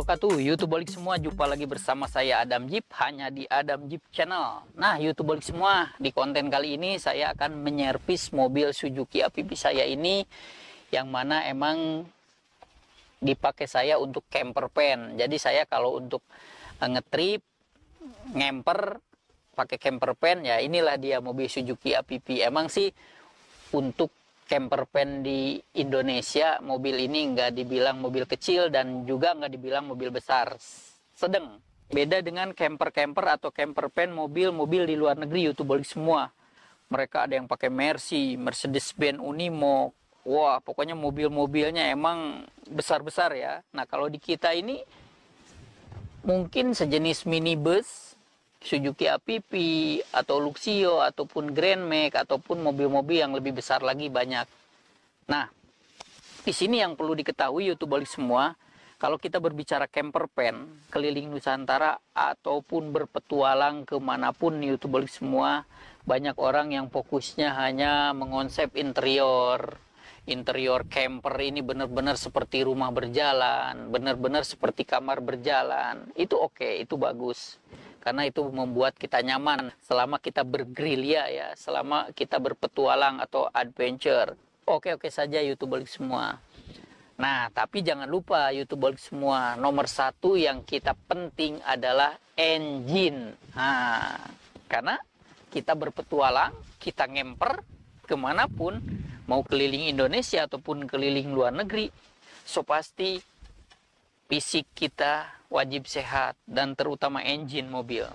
wabarakatuh. YouTube balik semua, jumpa lagi bersama saya Adam Jeep, hanya di Adam Jeep Channel. Nah, YouTube balik semua, di konten kali ini saya akan menyervis mobil Suzuki APP saya ini, yang mana emang dipakai saya untuk camper van. Jadi saya kalau untuk ngetrip, ngemper, pakai camper van, ya inilah dia mobil Suzuki APP. Emang sih untuk camper van di Indonesia, mobil ini nggak dibilang mobil kecil dan juga nggak dibilang mobil besar, sedang. Beda dengan camper-camper atau camper van mobil-mobil di luar negeri, YouTube balik semua. Mereka ada yang pakai Mercy, Mercedes-Benz Unimog. Wah, pokoknya mobil-mobilnya emang besar-besar ya. Nah, kalau di kita ini mungkin sejenis minibus, Suzuki APP atau Luxio ataupun Grand Max ataupun mobil-mobil yang lebih besar lagi banyak. Nah, di sini yang perlu diketahui YouTube balik semua, kalau kita berbicara camper van keliling Nusantara ataupun berpetualang kemanapun YouTube balik semua, banyak orang yang fokusnya hanya mengonsep interior camper ini benar-benar seperti rumah berjalan, benar-benar seperti kamar berjalan. Itu oke, itu bagus. Karena itu membuat kita nyaman selama kita bergerilya ya, selama kita berpetualang atau adventure. Oke-oke saja YouTube balik semua. Nah, tapi jangan lupa YouTube balik semua, nomor satu yang kita penting adalah engine. Nah, karena kita berpetualang, kita ngemper kemanapun, mau keliling Indonesia ataupun keliling luar negeri, so pasti fisik kita wajib sehat dan terutama engine mobil.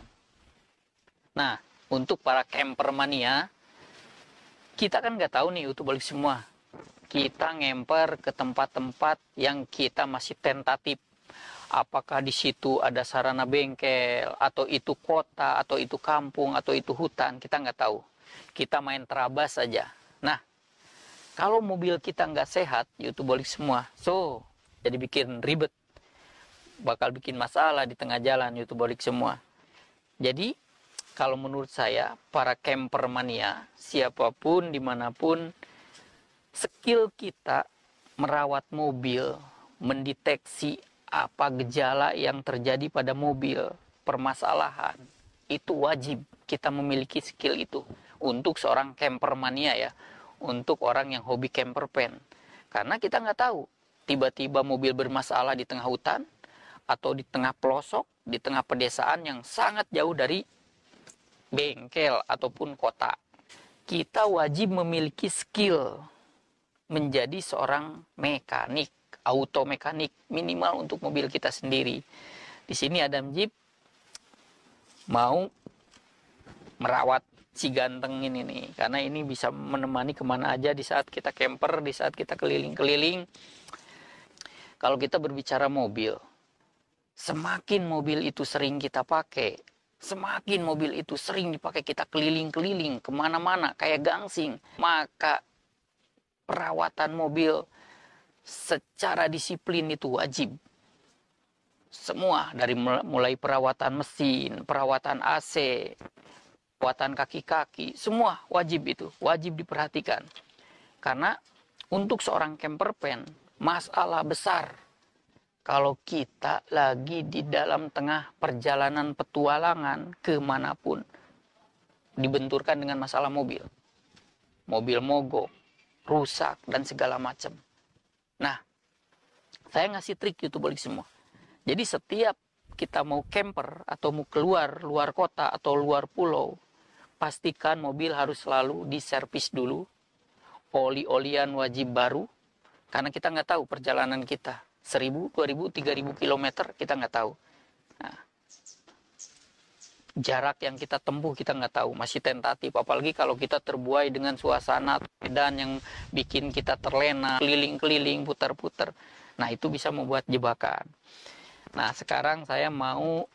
Nah, untuk para camper mania, kita kan nggak tahu nih YouTube balik semua. Kita ngemper ke tempat-tempat yang kita masih tentatif. Apakah di situ ada sarana bengkel, atau itu kota, atau itu kampung, atau itu hutan, kita nggak tahu. Kita main terabas saja. Nah, kalau mobil kita nggak sehat, YouTube balik semua, so jadi bikin ribet, bakal bikin masalah di tengah jalan YouTube balik semua. Jadi kalau menurut saya, para camper mania, siapapun dimanapun, skill kita merawat mobil, mendeteksi apa gejala yang terjadi pada mobil, permasalahan, itu wajib kita memiliki skill itu. Untuk seorang camper mania ya, untuk orang yang hobi camper van. Karena kita nggak tahu, tiba-tiba mobil bermasalah di tengah hutan, atau di tengah pelosok, di tengah pedesaan yang sangat jauh dari bengkel ataupun kota. Kita wajib memiliki skill menjadi seorang mekanik, auto mekanik, minimal untuk mobil kita sendiri. Di sini Adam Jeep mau merawat si ganteng ini nih, karena ini bisa menemani kemana aja di saat kita camper, di saat kita keliling-keliling. Kalau kita berbicara mobil, semakin mobil itu sering kita pakai, semakin mobil itu sering dipakai kita keliling-keliling kemana-mana kayak gangsing, maka perawatan mobil secara disiplin itu wajib. Semua dari mulai perawatan mesin, perawatan AC, perawatan kaki-kaki, semua wajib itu, wajib diperhatikan. Karena untuk seorang camper van, masalah besar kalau kita lagi di dalam tengah perjalanan petualangan kemanapun, dibenturkan dengan masalah mobil. Mobil mogok, rusak, dan segala macam. Nah, saya ngasih trik YouTube balik semua. Jadi setiap kita mau camper atau mau keluar luar kota atau luar pulau, pastikan mobil harus selalu diservis dulu. Oli-olian wajib baru, karena kita nggak tahu perjalanan kita. 1.000, 2.000, 3.000 km kita nggak tahu. Nah, jarak yang kita tempuh kita nggak tahu, masih tentatif. Apalagi kalau kita terbuai dengan suasana dan yang bikin kita terlena, keliling-keliling, putar-putar. Nah, itu bisa membuat jebakan. Nah, sekarang saya mau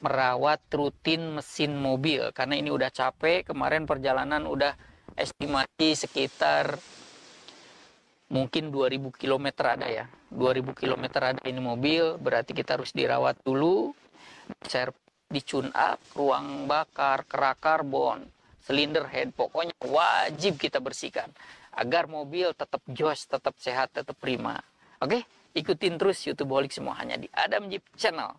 merawat rutin mesin mobil, karena ini udah capek. Kemarin perjalanan udah estimasi sekitar mungkin 2.000 km ada ya. 2.000 km ada ini mobil, berarti kita harus dirawat dulu, di tune up, ruang bakar, kerak karbon, silinder head, pokoknya wajib kita bersihkan agar mobil tetap jos, tetap sehat, tetap prima. Oke, Ikutin terus YouTubeholik semua hanya di Adam Jeep Channel.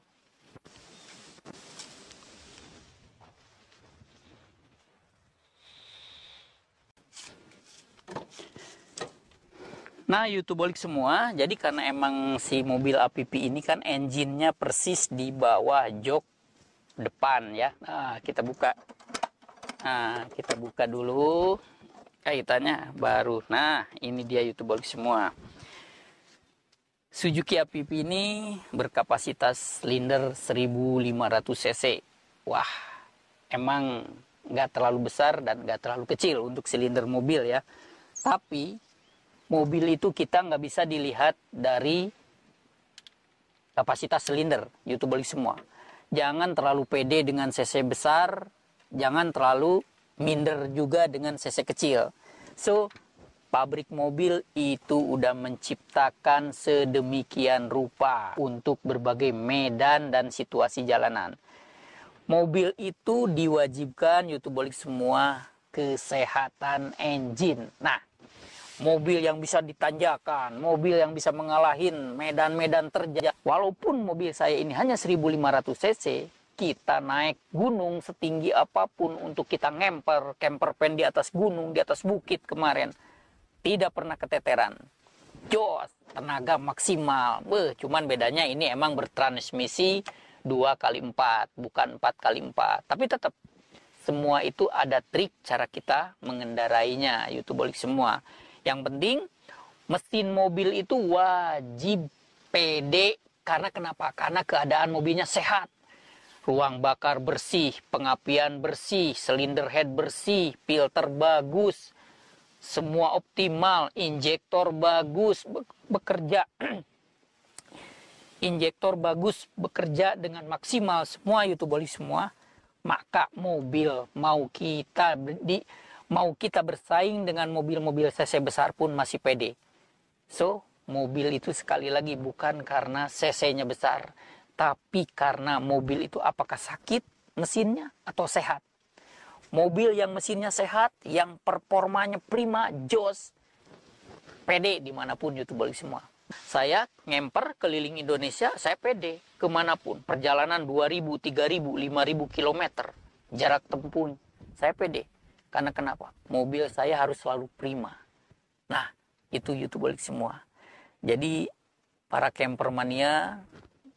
Nah, YouTubeholik semua, jadi karena emang si mobil APP ini kan engine-nya persis di bawah jok depan ya. Nah, kita buka. Nah, kita buka dulu kaitannya baru. Nah, ini dia YouTubeholik semua. Suzuki APP ini berkapasitas silinder 1500 cc. Wah, emang nggak terlalu besar dan nggak terlalu kecil untuk silinder mobil ya. Tapi mobil itu kita nggak bisa dilihat dari kapasitas silinder, YouTubeholik semua. Jangan terlalu pede dengan cc besar, jangan terlalu minder juga dengan cc kecil. So, pabrik mobil itu udah menciptakan sedemikian rupa untuk berbagai medan dan situasi jalanan. Mobil itu diwajibkan YouTubeholik semua kesehatan engine. Nah, mobil yang bisa ditanjakan, mobil yang bisa mengalahin medan-medan terjal. Walaupun mobil saya ini hanya 1500 cc, kita naik gunung setinggi apapun untuk kita camper van di atas gunung, di atas bukit kemarin, tidak pernah keteteran. Jos, tenaga maksimal. Cuman bedanya ini emang bertransmisi 2x4, bukan 4x4. Tapi tetap, semua itu ada trik cara kita mengendarainya, YouTubeholik semua. Yang penting, mesin mobil itu wajib pede. Karena kenapa? Karena keadaan mobilnya sehat. Ruang bakar bersih, pengapian bersih, silinder head bersih, filter bagus, semua optimal, injektor bagus, bekerja. Injektor bagus, bekerja dengan maksimal, semua YouTubeholik semua. Maka mobil mau kita bersaing dengan mobil-mobil cc besar pun masih pede. So, mobil itu sekali lagi bukan karena cc-nya besar, tapi karena mobil itu apakah sakit mesinnya atau sehat. Mobil yang mesinnya sehat, yang performanya prima, jos, pede dimanapun YouTubeholik semua. Saya ngemper keliling Indonesia, saya pede kemanapun. Perjalanan 2000, 3000, 5000 km jarak tempuh, saya pede. Karena kenapa? Mobil saya harus selalu prima. Nah, itu YouTubeholik semua. Jadi, para camper mania,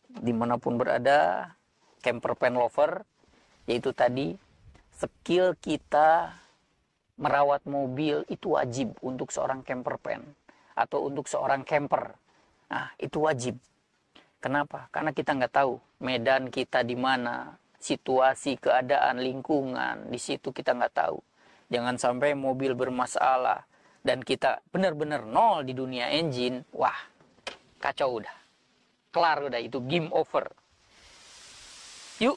dimanapun berada, camper van lover, yaitu tadi, skill kita merawat mobil itu wajib untuk seorang camper van. Atau untuk seorang camper. Nah, itu wajib. Kenapa? Karena kita nggak tahu medan kita di mana, situasi, keadaan, lingkungan, di situ kita nggak tahu. Jangan sampai mobil bermasalah dan kita benar-benar nol di dunia engine. Wah, kacau udah. Kelar udah, itu game over. Yuk,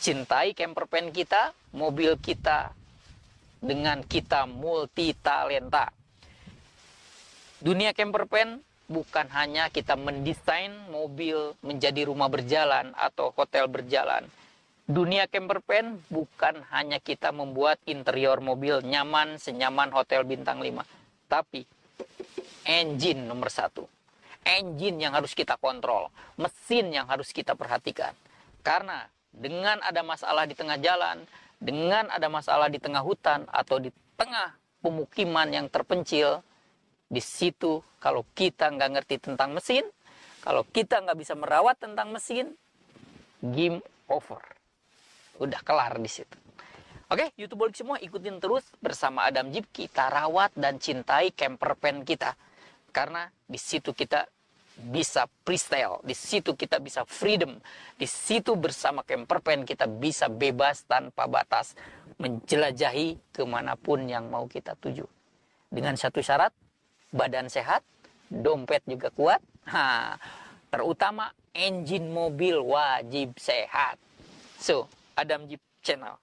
cintai camper van kita, mobil kita, dengan kita multi talenta. Dunia camper van bukan hanya kita mendesain mobil menjadi rumah berjalan atau hotel berjalan. Dunia camper van bukan hanya kita membuat interior mobil nyaman, senyaman hotel bintang 5. Tapi engine nomor 1. Engine yang harus kita kontrol. Mesin yang harus kita perhatikan. Karena dengan ada masalah di tengah jalan, dengan ada masalah di tengah hutan, atau di tengah pemukiman yang terpencil, di situ kalau kita nggak ngerti tentang mesin, kalau kita nggak bisa merawat tentang mesin, game over. Udah kelar di situ. Oke, YouTubeholik semua, ikutin terus bersama Adam Jeep, kita rawat dan cintai camper van kita. Karena di situ kita bisa freestyle, di situ kita bisa freedom, di situ bersama camper van kita bisa bebas tanpa batas, menjelajahi kemanapun yang mau kita tuju. Dengan satu syarat, badan sehat, dompet juga kuat, terutama engine mobil wajib sehat. So, Adam Jeep Channel.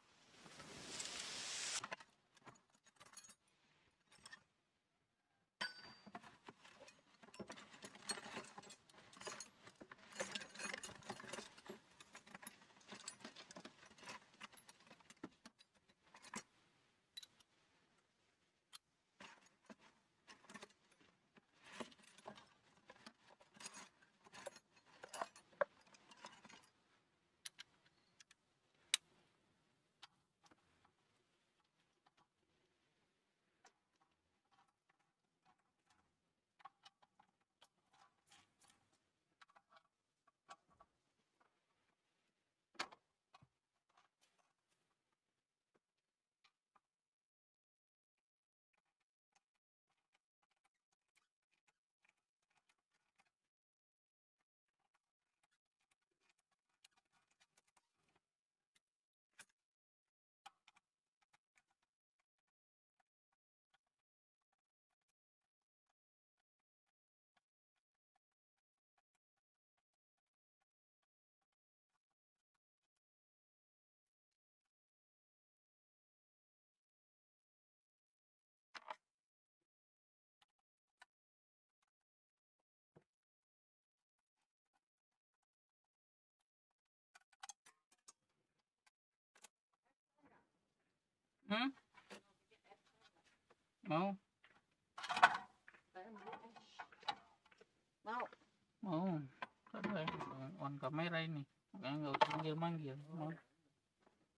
Hmm? Mau? Mau. Ada on kamera ini. Makanya nggak usah manggil-manggil. Mau.